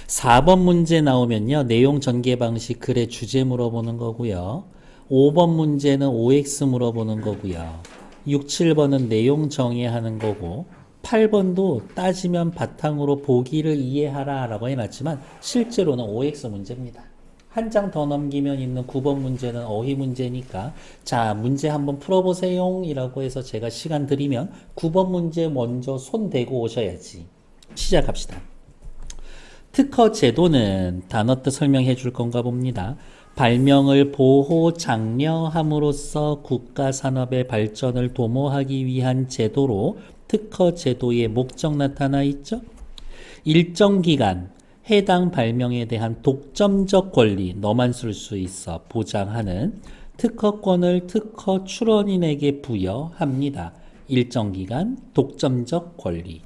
4번 문제 나오면요. 내용 전개 방식 글의 주제 물어보는 거고요. 5번 문제는 OX 물어보는 거고요. 6, 7번은 내용 정의하는 거고 8번도 따지면 바탕으로 보기를 이해하라 라고 해놨지만 실제로는 OX 문제입니다. 한 장 더 넘기면 있는 9번 문제는 어휘 문제니까 자 문제 한번 풀어보세요 이라고 해서 제가 시간 드리면 9번 문제 먼저 손 대고 오셔야지. 시작합시다. 특허 제도는 단어 뜻 설명해 줄 건가 봅니다. 발명을 보호 장려함으로써 국가 산업의 발전을 도모하기 위한 제도로 특허 제도의 목적 나타나 있죠. 일정 기간 해당 발명에 대한 독점적 권리 너만 쓸 수 있어 보장하는 특허권을 특허 출원인에게 부여합니다. 일정 기간 독점적 권리.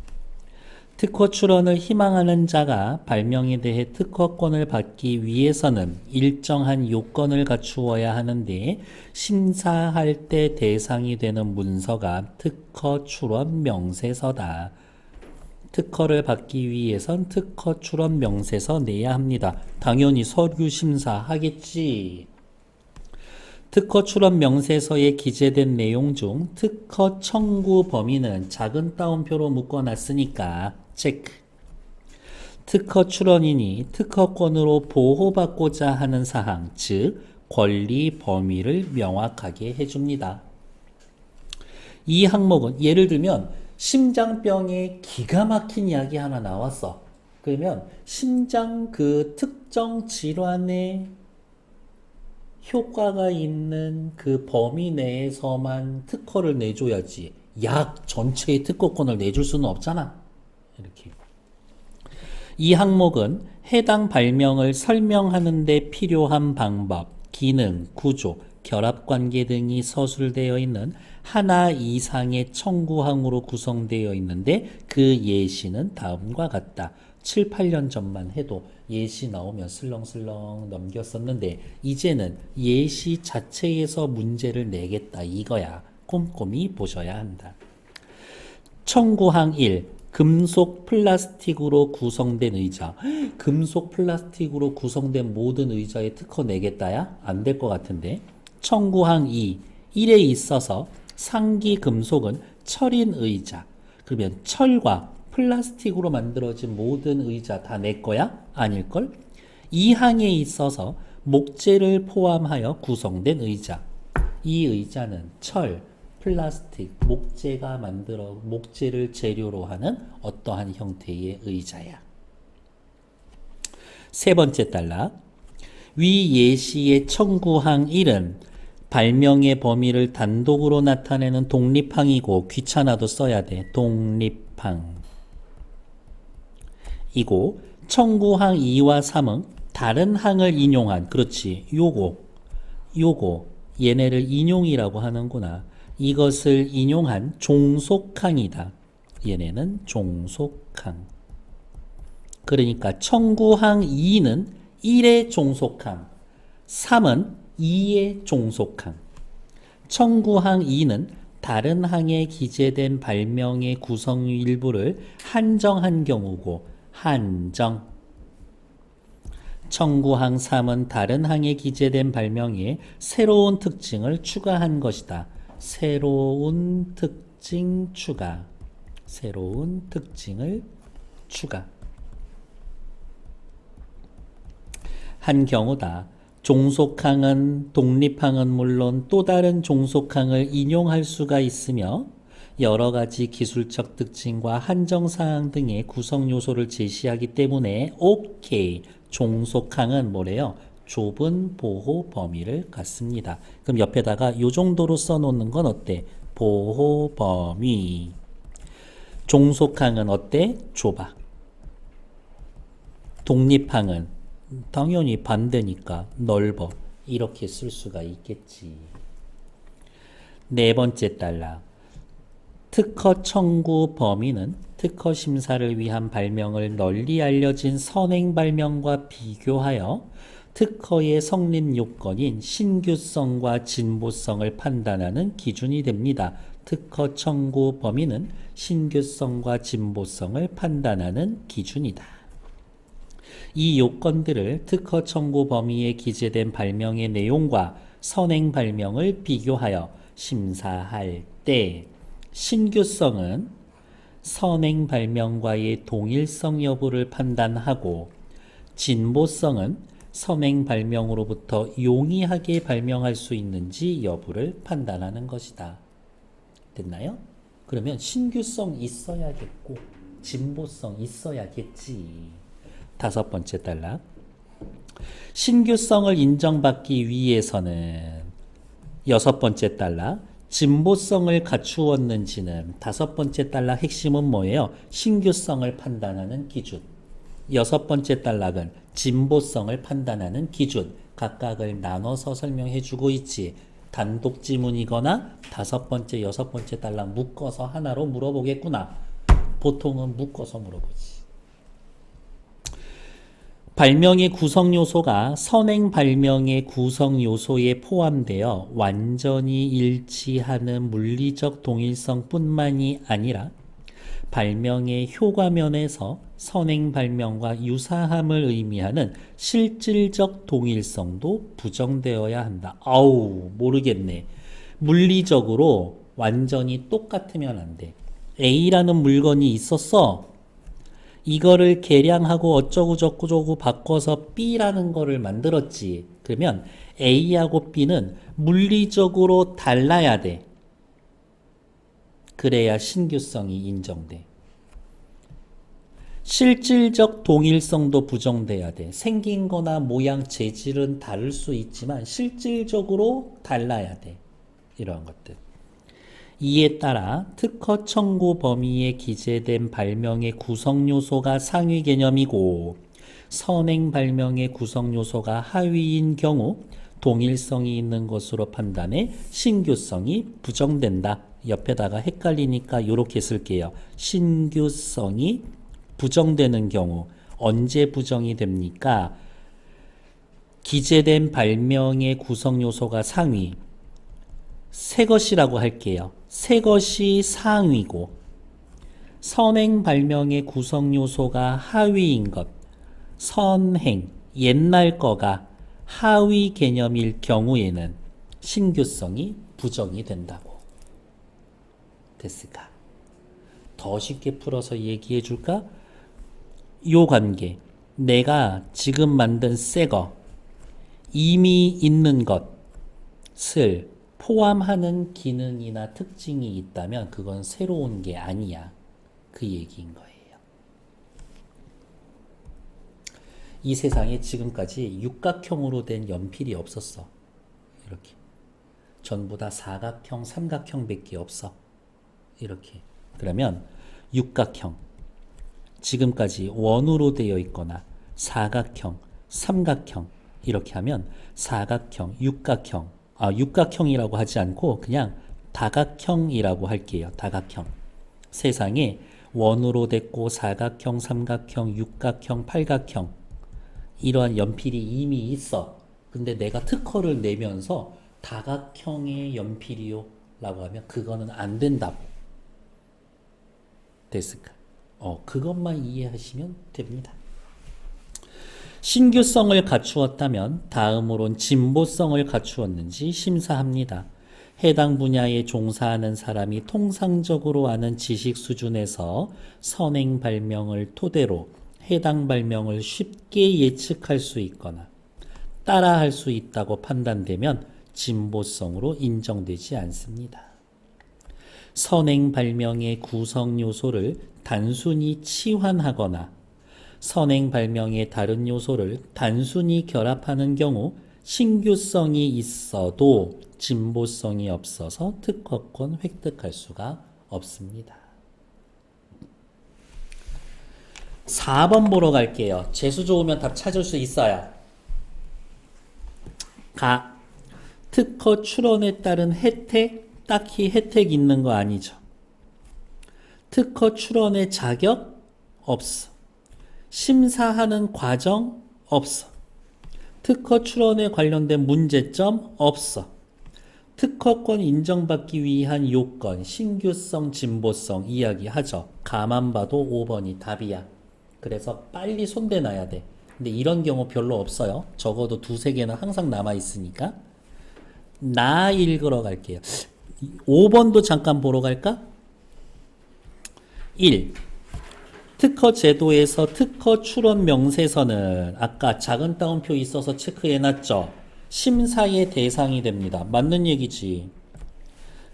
특허 출원을 희망하는 자가 발명에 대해 특허권을 받기 위해서는 일정한 요건을 갖추어야 하는데 심사할 때 대상이 되는 문서가 특허 출원 명세서다. 특허를 받기 위해선 특허 출원 명세서 내야 합니다. 당연히 서류 심사 하겠지. 특허 출원 명세서에 기재된 내용 중 특허 청구 범위는 작은 따옴표로 묶어놨으니까 체크. 특허 출원인이 특허권으로 보호받고자 하는 사항, 즉 권리 범위를 명확하게 해줍니다. 이 항목은 예를 들면 심장병에 기가 막힌 약이 하나 나왔어. 그러면 심장 그 특정 질환에 효과가 있는 그 범위 내에서만 특허를 내줘야지 약 전체의 특허권을 내줄 수는 없잖아. 이렇게. 이 항목은 해당 발명을 설명하는 데 필요한 방법, 기능, 구조, 결합관계 등이 서술되어 있는 하나 이상의 청구항으로 구성되어 있는데 그 예시는 다음과 같다. 7, 8년 전만 해도 예시 나오면 슬렁슬렁 넘겼었는데 이제는 예시 자체에서 문제를 내겠다 이거야. 꼼꼼히 보셔야 한다. 청구항 1. 금속 플라스틱으로 구성된 의자. 금속 플라스틱으로 구성된 모든 의자에 특허 내겠다야? 안 될 것 같은데. 청구항 2. 1에 있어서 상기 금속은 철인 의자. 그러면 철과 플라스틱으로 만들어진 모든 의자 다 내 거야? 아닐걸? 2항에 있어서 목재를 포함하여 구성된 의자. 이 의자는 철, 플라스틱, 목재를 재료로 하는 어떠한 형태의 의자야. 세 번째 단락. 위 예시의 청구항 1은 발명의 범위를 단독으로 나타내는 독립항이고 귀찮아도 써야 돼. 독립항. 이고 청구항 2와 3은 다른 항을 인용한 그렇지. 요거 얘네를 인용이라고 하는구나. 이것을 인용한 종속항이다. 얘네는 종속항. 그러니까 청구항 2는 1의 종속항, 3은 2의 종속항. 청구항 2는 다른 항에 기재된 발명의 구성 일부를 한정한 경우고 한정. 청구항 3은 다른 항에 기재된 발명에 새로운 특징을 추가한 것이다. 새로운 특징 추가. 새로운 특징을 추가. 한 경우다. 종속항은 독립항은 물론 또 다른 종속항을 인용할 수가 있으며 여러 가지 기술적 특징과 한정사항 등의 구성 요소를 제시하기 때문에 오케이. 종속항은 뭐래요? 좁은 보호 범위를 갖습니다. 그럼 옆에다가 이 정도로 써놓는 건 어때? 보호 범위. 종속항은 어때? 좁아. 독립항은 당연히 반대니까 넓어. 이렇게 쓸 수가 있겠지. 네 번째 단락. 특허 청구 범위는 특허 심사를 위한 발명을 널리 알려진 선행 발명과 비교하여 특허의 성립 요건인 신규성과 진보성을 판단하는 기준이 됩니다. 특허 청구 범위는 신규성과 진보성을 판단하는 기준이다. 이 요건들을 특허 청구 범위에 기재된 발명의 내용과 선행 발명을 비교하여 심사할 때 신규성은 선행 발명과의 동일성 여부를 판단하고 진보성은 선행 발명으로부터 용이하게 발명할 수 있는지 여부를 판단하는 것이다. 됐나요? 그러면 신규성 있어야겠고 진보성 있어야겠지. 다섯 번째 단락. 신규성을 인정받기 위해서는 여섯 번째 단락. 진보성을 갖추었는지는 다섯 번째 단락 핵심은 뭐예요? 신규성을 판단하는 기준. 여섯 번째 단락은 진보성을 판단하는 기준. 각각을 나눠서 설명해 주고 있지. 단독 지문이거나 다섯 번째, 여섯 번째 단락 묶어서 하나로 물어보겠구나. 보통은 묶어서 물어보지. 발명의 구성 요소가 선행 발명의 구성 요소에 포함되어 완전히 일치하는 물리적 동일성뿐만이 아니라 발명의 효과면에서 선행 발명과 유사함을 의미하는 실질적 동일성도 부정되어야 한다. 아우, 모르겠네. 물리적으로 완전히 똑같으면 안 돼. A라는 물건이 있었어. 이거를 계량하고 어쩌고 저쩌고 바꿔서 B라는 거를 만들었지. 그러면 A하고 B는 물리적으로 달라야 돼. 그래야 신규성이 인정돼. 실질적 동일성도 부정돼야 돼. 생긴 거나 모양, 재질은 다를 수 있지만 실질적으로 달라야 돼. 이러한 것들. 이에 따라 특허 청구 범위에 기재된 발명의 구성 요소가 상위 개념이고 선행 발명의 구성 요소가 하위인 경우 동일성이 있는 것으로 판단해 신규성이 부정된다. 옆에다가 헷갈리니까 이렇게 쓸게요. 신규성이 부정되는 경우 언제 부정이 됩니까? 기재된 발명의 구성 요소가 상위, 새 것이라고 할게요. 새 것이 상위고 선행 발명의 구성 요소가 하위인 것, 선행, 옛날 거가 하위 개념일 경우에는 신규성이 부정이 된다고. 됐을까? 더 쉽게 풀어서 얘기해 줄까? 요 관계. 내가 지금 만든 새 거, 이미 있는 것을 포함하는 기능이나 특징이 있다면 그건 새로운 게 아니야. 그 얘기인 거예요. 이 세상에 지금까지 육각형으로 된 연필이 없었어. 이렇게. 전부 다 사각형, 삼각형 밖에 없어. 이렇게. 그러면 육각형. 지금까지 원으로 되어 있거나 사각형, 삼각형 이렇게 하면 사각형, 육각형, 육각형이라고 하지 않고 그냥 다각형이라고 할게요. 다각형. 세상에 원으로 됐고 사각형, 삼각형, 육각형, 팔각형 이러한 연필이 이미 있어. 근데 내가 특허를 내면서 다각형의 연필이요 라고 하면 그거는 안 된다고. 됐을까? 그것만 이해하시면 됩니다. 신규성을 갖추었다면 다음으론 진보성을 갖추었는지 심사합니다. 해당 분야에 종사하는 사람이 통상적으로 아는 지식 수준에서 선행 발명을 토대로 해당 발명을 쉽게 예측할 수 있거나 따라할 수 있다고 판단되면 진보성으로 인정되지 않습니다. 선행 발명의 구성 요소를 단순히 치환하거나 선행 발명의 다른 요소를 단순히 결합하는 경우 신규성이 있어도 진보성이 없어서 특허권 획득할 수가 없습니다. 4번 보러 갈게요. 재수 좋으면 답 찾을 수 있어요. 특허 출원에 따른 혜택, 딱히 혜택 있는 거 아니죠. 특허 출원의 자격 없어. 심사하는 과정 없어. 특허 출원에 관련된 문제점 없어. 특허권 인정받기 위한 요건, 신규성, 진보성 이야기하죠. 가만 봐도 5번이 답이야. 그래서 빨리 손대놔야 돼. 근데 이런 경우 별로 없어요. 적어도 두세 개는 항상 남아 있으니까. 나 읽으러 갈게요. 5번도 잠깐 보러 갈까? 1. 특허 제도에서 특허 출원 명세서는 아까 작은 따옴표 있어서 체크해놨죠. 심사의 대상이 됩니다. 맞는 얘기지.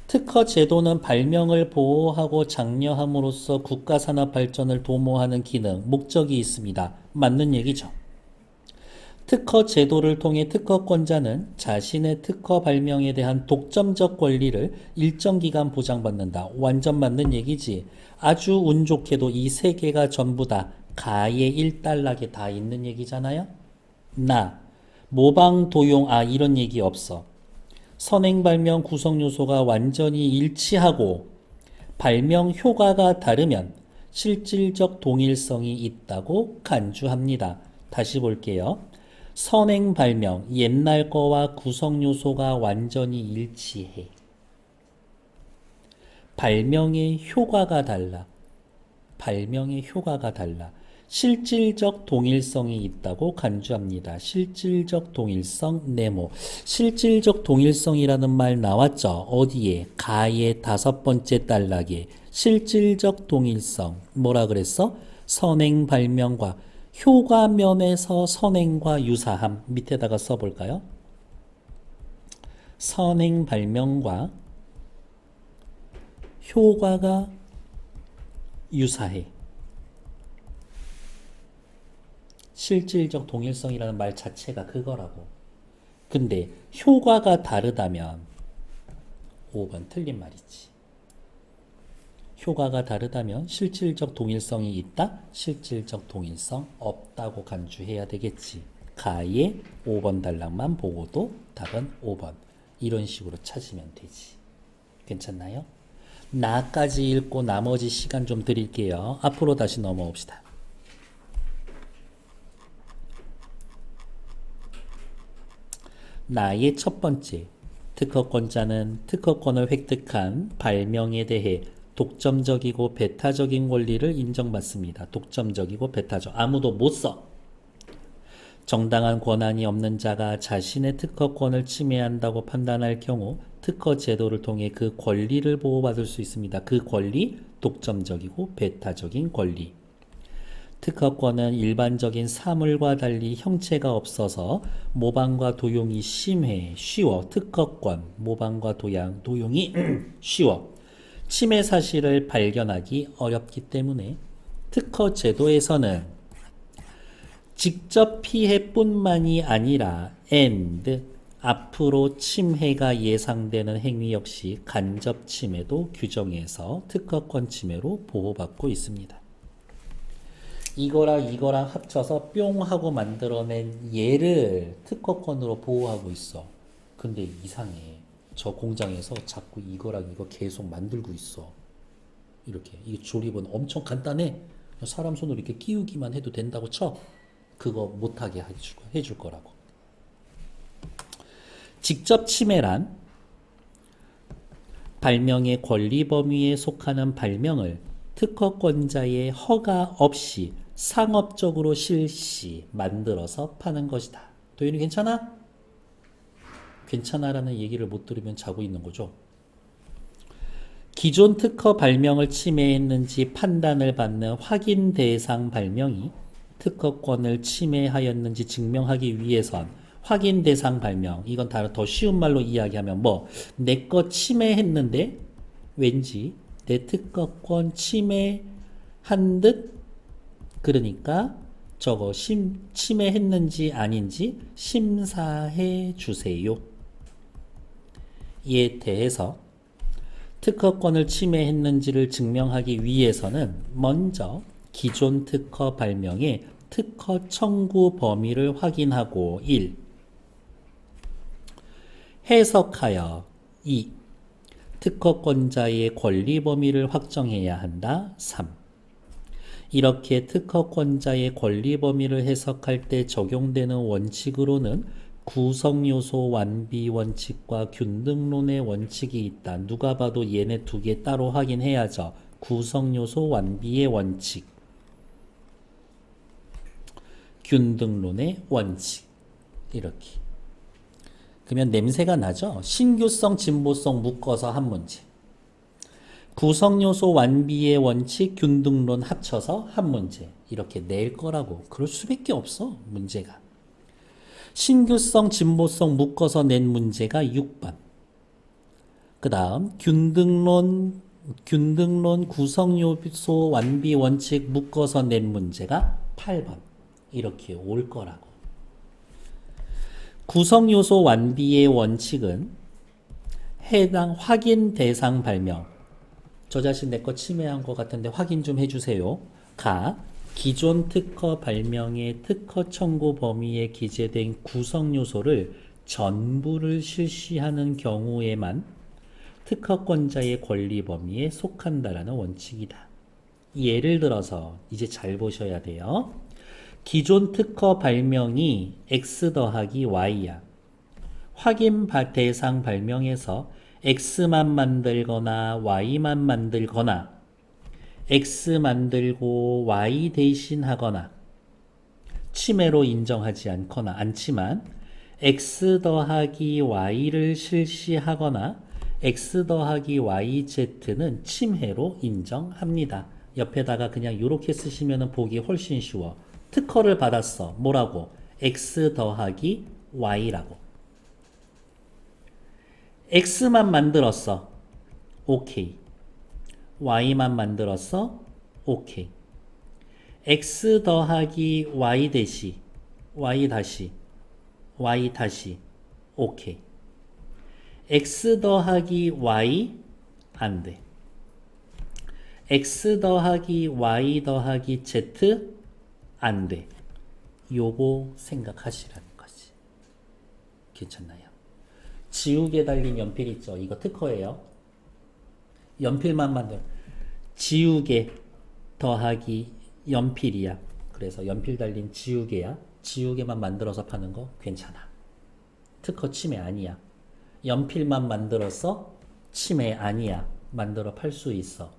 특허 제도는 발명을 보호하고 장려함으로써 국가 산업 발전을 도모하는 기능, 목적이 있습니다. 맞는 얘기죠. 특허 제도를 통해 특허권자는 자신의 특허 발명에 대한 독점적 권리를 일정 기간 보장받는다. 완전 맞는 얘기지. 아주 운 좋게도 이 세 개가 전부 다 가의 1단락에 다 있는 얘기잖아요. 나, 모방, 도용, 이런 얘기 없어. 선행 발명 구성 요소가 완전히 일치하고 발명 효과가 다르면 실질적 동일성이 있다고 간주합니다. 다시 볼게요. 선행 발명, 옛날 거와 구성 요소가 완전히 일치해. 발명의 효과가 달라. 발명의 효과가 달라. 실질적 동일성이 있다고 간주합니다. 실질적 동일성 네모. 실질적 동일성이라는 말 나왔죠? 어디에? 가의 5번째 단락에. 실질적 동일성. 뭐라 그랬어? 선행 발명과 효과면에서 선행과 유사함. 밑에다가 써볼까요? 선행 발명과 효과가 유사해. 실질적 동일성이라는 말 자체가 그거라고. 근데 효과가 다르다면 5번 틀린 말이지. 효과가 다르다면 실질적 동일성이 있다? 실질적 동일성 없다고 간주해야 되겠지. 가의 5번 단락만 보고도 답은 5번. 이런 식으로 찾으면 되지. 괜찮나요? 나까지 읽고 나머지 시간 좀 드릴게요. 앞으로 다시 넘어옵시다. 나의 첫 번째, 특허권자는 특허권을 획득한 발명에 대해 독점적이고 배타적인 권리를 인정받습니다. 독점적이고 배타적. 아무도 못 써. 정당한 권한이 없는 자가 자신의 특허권을 침해한다고 판단할 경우 특허 제도를 통해 그 권리를 보호받을 수 있습니다. 그 권리, 독점적이고 배타적인 권리. 특허권은 일반적인 사물과 달리 형체가 없어서 모방과 도용이 쉬워. 특허권, 모방과 도용이 쉬워. 침해 사실을 발견하기 어렵기 때문에 특허 제도에서는 직접 피해뿐만이 아니라 앞으로 침해가 예상되는 행위 역시 간접 침해도 규정해서 특허권 침해로 보호받고 있습니다. 이거랑 합쳐서 뿅 하고 만들어낸 얘를 특허권으로 보호하고 있어. 근데 이상해. 저 공장에서 자꾸 이거랑 이거 계속 만들고 있어. 이렇게. 이 조립은 엄청 간단해. 사람 손으로 이렇게 끼우기만 해도 된다고 쳐. 그거 못하게 해줄 거라고. 직접 침해란 발명의 권리 범위에 속하는 발명을 특허권자의 허가 없이 상업적으로 만들어서 파는 것이다. 도윤이 괜찮아? 괜찮아라는 얘기를 못 들으면 자고 있는 거죠. 기존 특허 발명을 침해했는지 판단을 받는 확인 대상 발명이 특허권을 침해하였는지 증명하기 위해선 확인 대상 발명, 이건 더 쉬운 말로 이야기하면 내 거 침해했는데 왠지 내 특허권 침해한 듯, 그러니까 저거 침해했는지 아닌지 심사해 주세요. 이에 대해서 특허권을 침해했는지를 증명하기 위해서는 먼저 기존 특허 발명의 특허 청구 범위를 확인하고 1. 해석하여 2. 특허권자의 권리 범위를 확정해야 한다. 3. 이렇게 특허권자의 권리 범위를 해석할 때 적용되는 원칙으로는 구성요소 완비 원칙과 균등론의 원칙이 있다. 누가 봐도 얘네 두 개 따로 확인해야죠. 구성요소 완비의 원칙, 균등론의 원칙. 이렇게. 그러면 냄새가 나죠? 신규성, 진보성 묶어서 한 문제. 구성요소 완비의 원칙, 균등론 합쳐서 한 문제. 이렇게 낼 거라고. 그럴 수밖에 없어, 문제가. 신규성, 진보성 묶어서 낸 문제가 6번. 그 다음 균등론 구성요소 완비 원칙 묶어서 낸 문제가 8번. 이렇게 올 거라고. 구성요소 완비의 원칙은 해당 확인 대상 발명. 저 자신 내 거 침해한 것 같은데 확인 좀 해주세요. 기존 특허 발명의 특허 청구 범위에 기재된 구성요소를 전부를 실시하는 경우에만 특허권자의 권리 범위에 속한다라는 원칙이다. 예를 들어서 이제 잘 보셔야 돼요. 기존 특허 발명이 X 더하기 Y야. 확인 대상 발명에서 X만 만들거나 Y만 만들거나 X 만들고 Y 대신하거나 침해로 인정하지 않지만 X 더하기 Y를 실시하거나 X 더하기 YZ는 침해로 인정합니다. 옆에다가 그냥 이렇게 쓰시면 보기 훨씬 쉬워. 특허를 받았어. 뭐라고? X 더하기 Y라고. X만 만들었어. 오케이. Y만 만들었어. 오케이. X 더하기 Y 대시 Y 다시 오케이. X 더하기 Y 안 돼. X 더하기 Y 더하기 Z 안 돼. 요거 생각하시라는 거지. 괜찮나요? 지우개 달린 연필 있죠? 이거 특허예요. 연필만 만들. 지우개 더하기 연필이야. 그래서 연필 달린 지우개야. 지우개만 만들어서 파는 거 괜찮아. 특허 침해 아니야. 연필만 만들어서 침해 아니야. 만들어 팔 수 있어.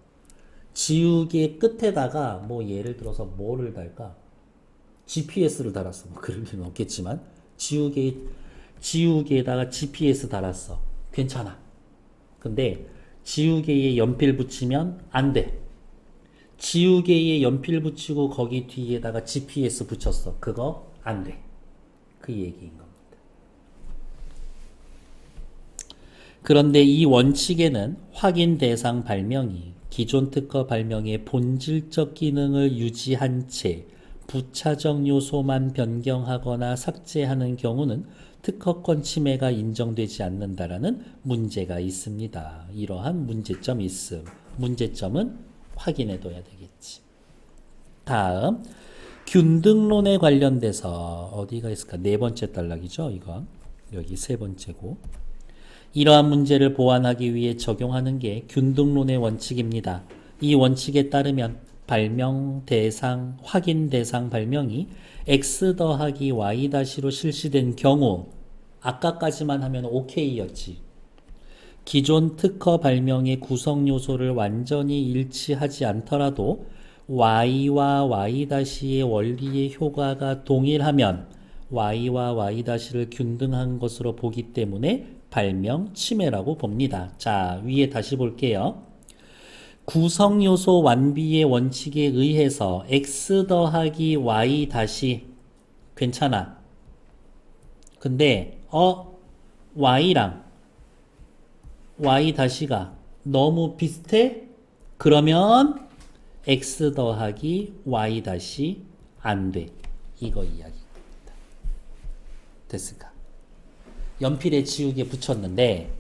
지우개 끝에다가 뭐 예를 들어서 뭐를 달까? GPS를 달았어. 뭐 그럴 일은 없겠지만 지우개에다가 GPS 달았어. 괜찮아. 근데 지우개에 연필 붙이면 안 돼. 지우개에 연필 붙이고 거기 뒤에다가 GPS 붙였어. 그거 안 돼. 그 얘기인 겁니다. 그런데 이 원칙에는 확인 대상 발명이 기존 특허 발명의 본질적 기능을 유지한 채 부차적 요소만 변경하거나 삭제하는 경우는 특허권 침해가 인정되지 않는다라는 문제가 있습니다. 이러한 문제점이 있음. 문제점은 확인해둬야 되겠지. 다음 균등론에 관련돼서 어디가 있을까? 네 번째 단락이죠. 이거 여기 세 번째고 이러한 문제를 보완하기 위해 적용하는 게 균등론의 원칙입니다. 이 원칙에 따르면 발명 대상, 확인 대상 발명이 X 더하기 Y 다시로 실시된 경우 아까까지만 하면 OK였지. 기존 특허 발명의 구성 요소를 완전히 일치하지 않더라도 Y와 Y 다시의 원리의 효과가 동일하면 Y와 Y 다시를 균등한 것으로 보기 때문에 발명 침해라고 봅니다. 자, 위에 다시 볼게요. 구성요소 완비의 원칙에 의해서 X 더하기 Y 다시 괜찮아. 근데 Y랑 Y 다시가 너무 비슷해? 그러면 X 더하기 Y 다시 안 돼. 이거 이야기입니다. 됐을까? 연필에 지우개 붙였는데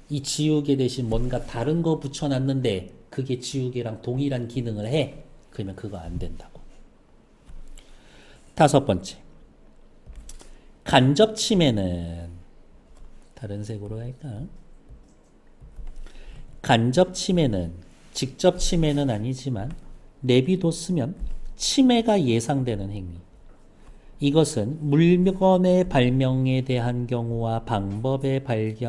이 지우개 대신 뭔가 다른 거 붙여놨는데 그게 지우개랑 동일한 기능을 해. 그러면 그거 안 된다고. 다섯 번째. 간접 침해는 다른 색으로 할까? 간접 침해는 직접 침해는 아니지만 내비뒀으면 침해가 예상되는 행위. 이것은 물건의 발명에 대한 경우와 방법의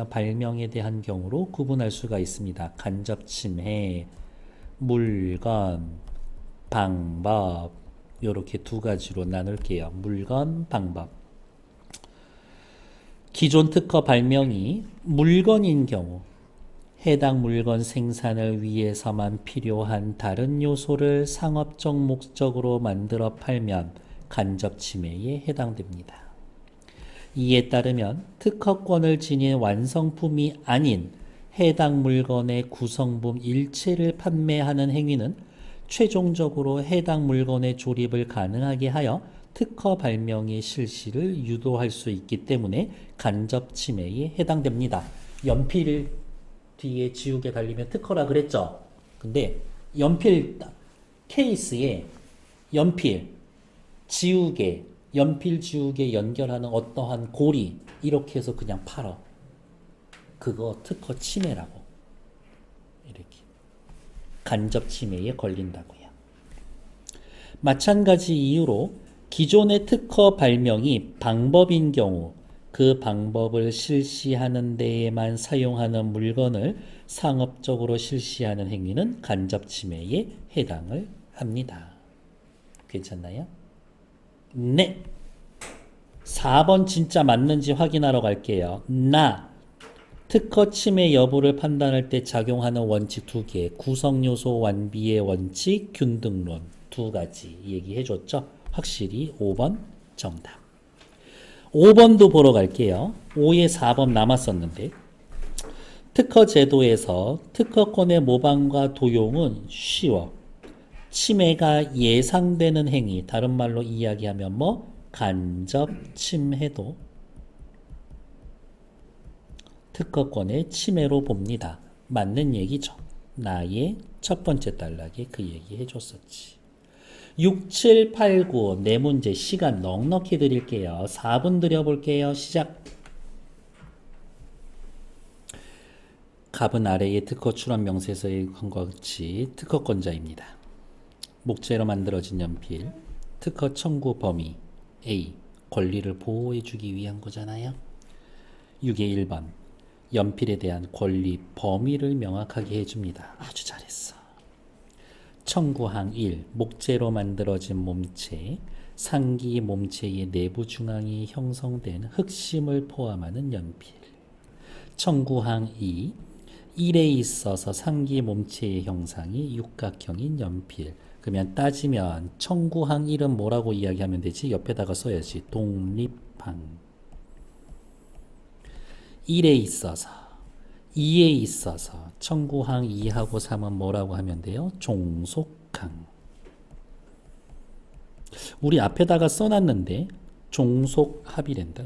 발명에 대한 경우로 구분할 수가 있습니다. 간접 침해, 물건, 방법, 요렇게 두 가지로 나눌게요. 물건, 방법. 기존 특허 발명이 물건인 경우 해당 물건 생산을 위해서만 필요한 다른 요소를 상업적 목적으로 만들어 팔면 간접 침해에 해당됩니다. 이에 따르면 특허권을 지닌 완성품이 아닌 해당 물건의 구성품 일체를 판매하는 행위는 최종적으로 해당 물건의 조립을 가능하게 하여 특허 발명의 실시를 유도할 수 있기 때문에 간접 침해에 해당됩니다. 연필 뒤에 지우개 달리면 특허라 그랬죠? 근데 연필 케이스에 연필, 지우개, 연필 지우개 연결하는 어떠한 고리 이렇게 해서 그냥 팔어. 그거 특허 침해라고. 이렇게 간접 침해에 걸린다고요. 마찬가지 이유로 기존의 특허 발명이 방법인 경우 그 방법을 실시하는 데에만 사용하는 물건을 상업적으로 실시하는 행위는 간접 침해에 해당을 합니다. 괜찮나요? 네. 4번 진짜 맞는지 확인하러 갈게요. 특허 침해 여부를 판단할 때 작용하는 원칙 2개, 구성요소 완비의 원칙, 균등론 2가지 얘기해줬죠? 확실히 5번 정답. 5번도 보러 갈게요. 5에 4번 남았었는데 특허 제도에서 특허권의 모방과 도용은 쉬워. 침해가 예상되는 행위, 다른 말로 이야기하면 간접 침해도 특허권의 침해로 봅니다. 맞는 얘기죠. 나의 첫 번째 단락에 그 얘기 해줬었지. 6, 7, 8, 9 네 문제 시간 넉넉히 드릴게요. 4분 드려볼게요. 시작. 갑은 아래의 특허 출원 명세서에 한 것과 같이 특허권자입니다. 목재로 만들어진 연필, 특허 청구 범위 A, 권리를 보호해주기 위한 거잖아요. 6의 1번, 연필에 대한 권리 범위를 명확하게 해줍니다. 아주 잘했어. 청구항 1, 목재로 만들어진 몸체, 상기 몸체의 내부 중앙이 형성된 흑심을 포함하는 연필. 청구항 2, 1에 있어서 상기 몸체의 형상이 육각형인 연필. 그러면 따지면 청구항 1은 뭐라고 이야기하면 되지? 옆에다가 써야지. 독립항. 1에 있어서 2에 있어서 청구항 2하고 3은 뭐라고 하면 돼요? 종속항. 우리 앞에다가 써놨는데 종속합이란다.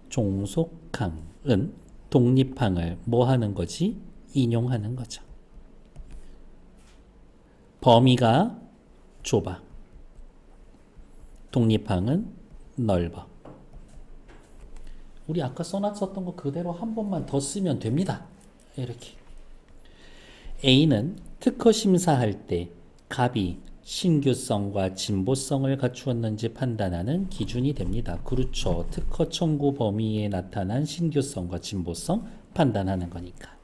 종속항은 독립항을 뭐 하는 거지? 인용하는 거죠. 범위가 좁아. 독립항은 넓어. 우리 아까 써놨었던 거 그대로 한 번만 더 쓰면 됩니다. 이렇게. A는 특허 심사할 때 갑이 신규성과 진보성을 갖추었는지 판단하는 기준이 됩니다. 그렇죠. 특허 청구 범위에 나타난 신규성과 진보성 판단하는 거니까.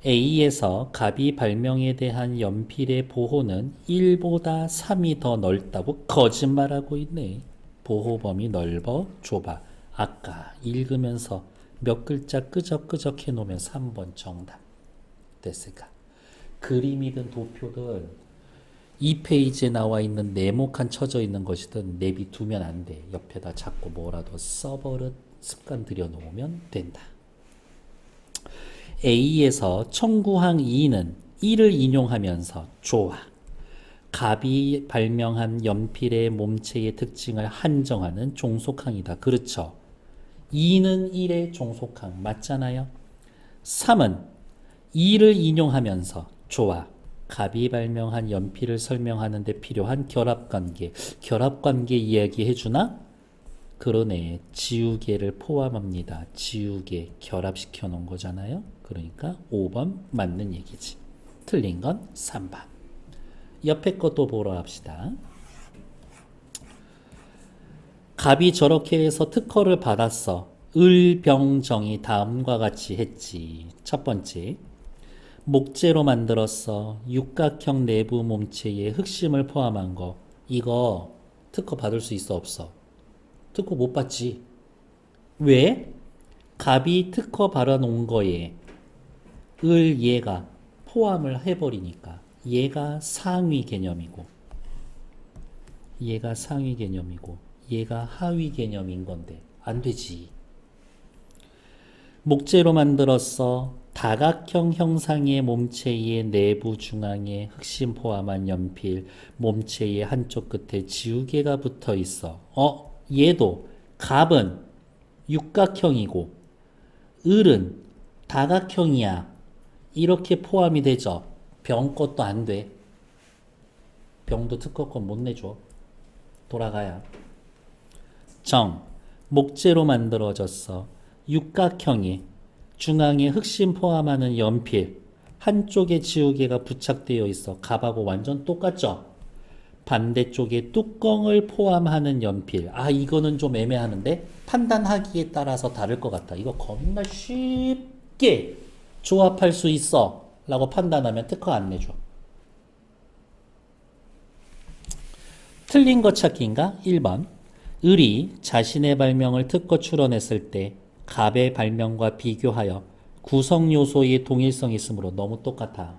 A에서 갑이 발명에 대한 연필의 보호는 1보다 3이 더 넓다고 거짓말하고 있네. 보호 범위 넓어 좁아. 아까 읽으면서 몇 글자 끄적끄적 해놓으면 3번 정답 됐을까? 그림이든 도표든 2페이지에 나와 있는 네모칸 쳐져 있는 것이든 내비두면 안 돼. 옆에다 자꾸 뭐라도 써버릇 습관 들여놓으면 된다. A에서 청구항 2는 1을 인용하면서 좋아. 갑이 발명한 연필의 몸체의 특징을 한정하는 종속항이다. 그렇죠. 2는 1의 종속항 맞잖아요. 3은 2를 인용하면서 좋아. 갑이 발명한 연필을 설명하는 데 필요한 결합관계. 결합관계 이야기해주나? 그러네. 지우개를 포함합니다. 지우개 결합시켜 놓은 거잖아요. 그러니까 5번 맞는 얘기지. 틀린 건 3번. 옆에 것도 보러 합시다. 갑이 저렇게 해서 특허를 받았어. 을병정이 다음과 같이 했지. 첫 번째, 목재로 만들었어. 육각형 내부 몸체에 흑심을 포함한 거. 이거 특허 받을 수 있어, 없어? 특허 못 받지. 왜? 갑이 특허 발언 거에 을 얘가 포함을 해버리니까 얘가 상위 개념이고 얘가 상위 개념이고 얘가 하위 개념인 건데 안 되지. 목재로 만들었어. 다각형 형상의 몸체의 내부 중앙에 흑심 포함한 연필, 몸체의 한쪽 끝에 지우개가 붙어 있어. 얘도 갑은 육각형이고 을은 다각형이야. 이렇게 포함이 되죠. 병 것도 안 돼. 병도 특허권 못 내줘. 돌아가야. 정, 목재로 만들어졌어. 육각형이 중앙에 흑심 포함하는 연필, 한쪽에 지우개가 부착되어 있어. 갑하고 완전 똑같죠? 반대쪽에 뚜껑을 포함하는 연필. 이거는 좀 애매하는데 판단하기에 따라서 다를 것 같다. 이거 겁나 쉽게 조합할 수 있어 라고 판단하면 특허 안 내줘. 틀린 거 찾기인가? 1번. 을이 자신의 발명을 특허 출원했을 때 갑의 발명과 비교하여 구성 요소의 동일성이 있으므로 너무 똑같아.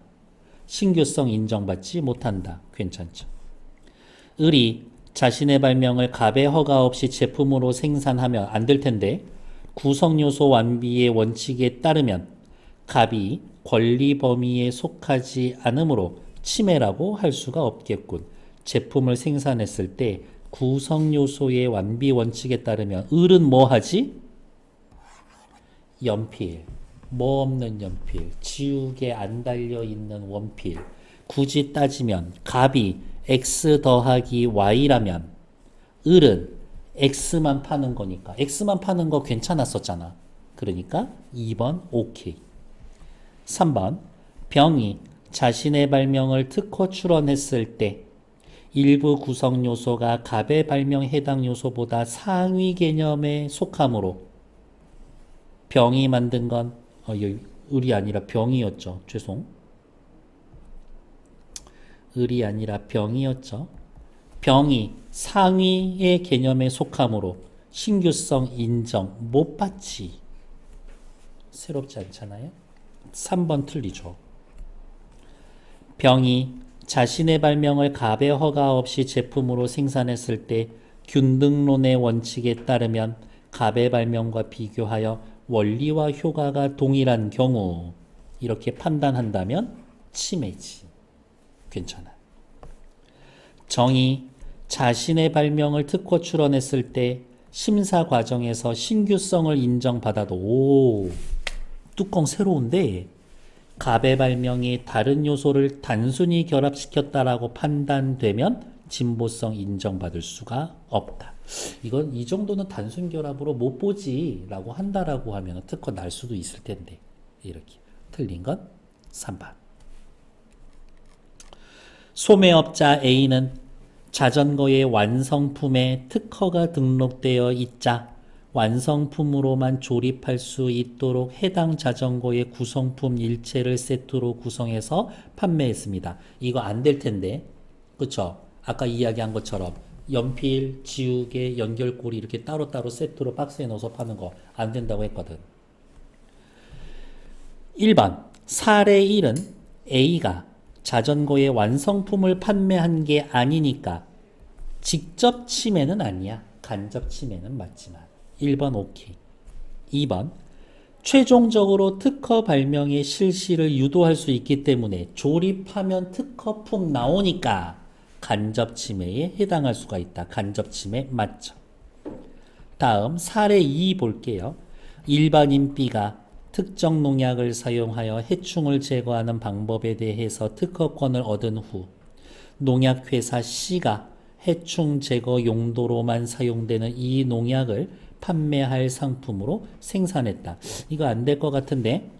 신규성 인정받지 못한다. 괜찮죠. 을이 자신의 발명을 갑의 허가 없이 제품으로 생산하면 안 될 텐데 구성 요소 완비의 원칙에 따르면 갑이 권리 범위에 속하지 않으므로 침해라고 할 수가 없겠군. 제품을 생산했을 때 구성 요소의 완비 원칙에 따르면 을은 뭐 하지? 연필, 뭐 없는 연필, 지우개 안 달려있는 원필. 굳이 따지면 갑이 x 더하기 y라면 을은 x만 파는 거니까 x만 파는 거 괜찮았었잖아. 그러니까 2번 오케이. 3번. 병이 자신의 발명을 특허 출원했을 때 일부 구성 요소가 갑의 발명 해당 요소보다 상위 개념에 속하므로 병이 만든 건 을이 아니라 병이었죠. 죄송. 을이 아니라 병이었죠. 병이 상위의 개념에 속하므로 신규성 인정 못 받지. 새롭지 않잖아요. 3번 틀리죠. 병이 자신의 발명을 갑의 허가 없이 제품으로 생산했을 때 균등론의 원칙에 따르면 갑의 발명과 비교하여 원리와 효과가 동일한 경우 이렇게 판단한다면 침해지. 괜찮아. 정이 자신의 발명을 특허 출원했을 때 심사 과정에서 신규성을 인정받아도 뚜껑 새로운데 갑의 발명이 다른 요소를 단순히 결합시켰다라고 판단되면 진보성 인정받을 수가 없다. 이건 이 정도는 단순 결합으로 못 보지 라고 한다라고 하면 특허 날 수도 있을 텐데 이렇게 틀린 건 3번. 소매업자 A는 자전거의 완성품에 특허가 등록되어 있자 완성품으로만 조립할 수 있도록 해당 자전거의 구성품 일체를 세트로 구성해서 판매했습니다. 이거 안 될 텐데, 그쵸? 아까 이야기한 것처럼 연필, 지우개, 연결고리 이렇게 따로따로 세트로 박스에 넣어서 파는 거 안 된다고 했거든. 1번 사례 1은 A가 자전거의 완성품을 판매한 게 아니니까 직접 침해는 아니야. 간접 침해는 맞지만 1번 오케이. 2번 최종적으로 특허 발명의 실시를 유도할 수 있기 때문에 조립하면 특허품 나오니까 간접 침해에 해당할 수가 있다. 간접 침해 맞죠. 다음 사례 2 볼게요. 일반인 B가 특정 농약을 사용하여 해충을 제거하는 방법에 대해서 특허권을 얻은 후 농약회사 C가 해충 제거 용도로만 사용되는 이 농약을 판매할 상품으로 생산했다. 이거 안 될 것 같은데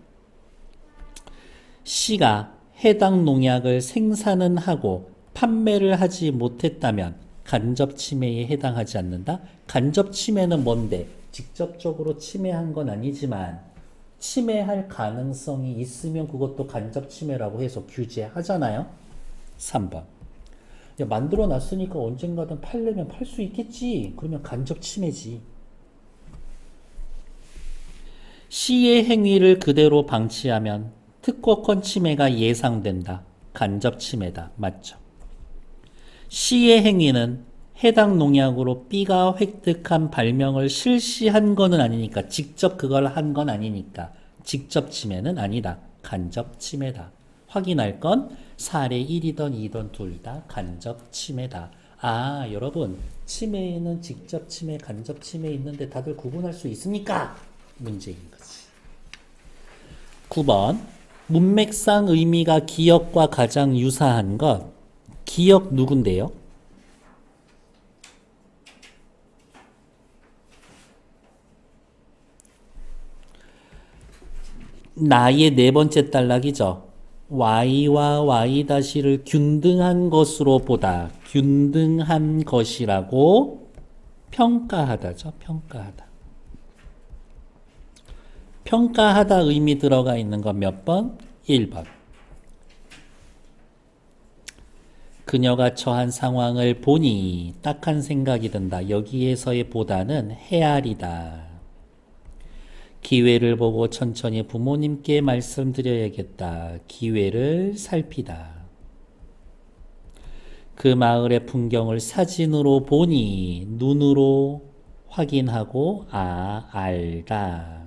C가 해당 농약을 생산은 하고 판매를 하지 못했다면 간접 침해에 해당하지 않는다. 간접 침해는 뭔데? 직접적으로 침해한 건 아니지만 침해할 가능성이 있으면 그것도 간접 침해라고 해서 규제하잖아요. 3번. 야, 만들어 놨으니까 언젠가든 팔려면 팔 수 있겠지. 그러면 간접 침해지. C의 행위를 그대로 방치하면 특허권 침해가 예상된다. 간접 침해다. 맞죠? C의 행위는 해당 농약으로 B가 획득한 발명을 실시한 거는 아니니까, 직접 그걸 한 건 아니니까 직접 침해는 아니다. 간접 침해다. 확인할 건 사례 1이던 2던 둘 다 간접 침해다. 아, 여러분, 침해에는 직접 침해, 간접 침해 있는데 다들 구분할 수 있습니까? 문제인 거지. 9번. 문맥상 의미가 기역과 가장 유사한 것. 기역 누군데요? 나의 네 번째 단락이죠. y와 y-를 균등한 것으로 보다. 균등한 것이라고 평가하다죠. 평가하다. 평가하다 의미 들어가 있는 건 몇 번? 1번. 그녀가 처한 상황을 보니 딱한 생각이 든다. 여기에서의 보다는 헤아리다. 기회를 보고 천천히 부모님께 말씀드려야겠다. 기회를 살피다. 그 마을의 풍경을 사진으로 보니 눈으로 확인하고 알다.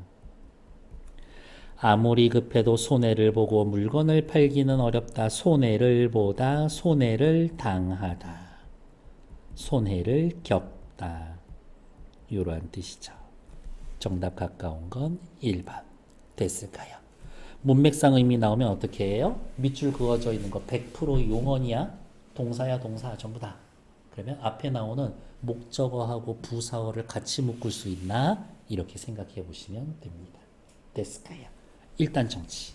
아무리 급해도 손해를 보고 물건을 팔기는 어렵다. 손해를 보다, 손해를 당하다. 손해를 겪다. 이러한 뜻이죠. 정답 가까운 건 1번. 됐을까요? 문맥상 의미 나오면 어떻게 해요? 밑줄 그어져 있는 거 100% 용언이야? 동사야, 동사 전부 다. 그러면 앞에 나오는 목적어하고 부사어를 같이 묶을 수 있나? 이렇게 생각해 보시면 됩니다. 됐을까요? 일단 정치.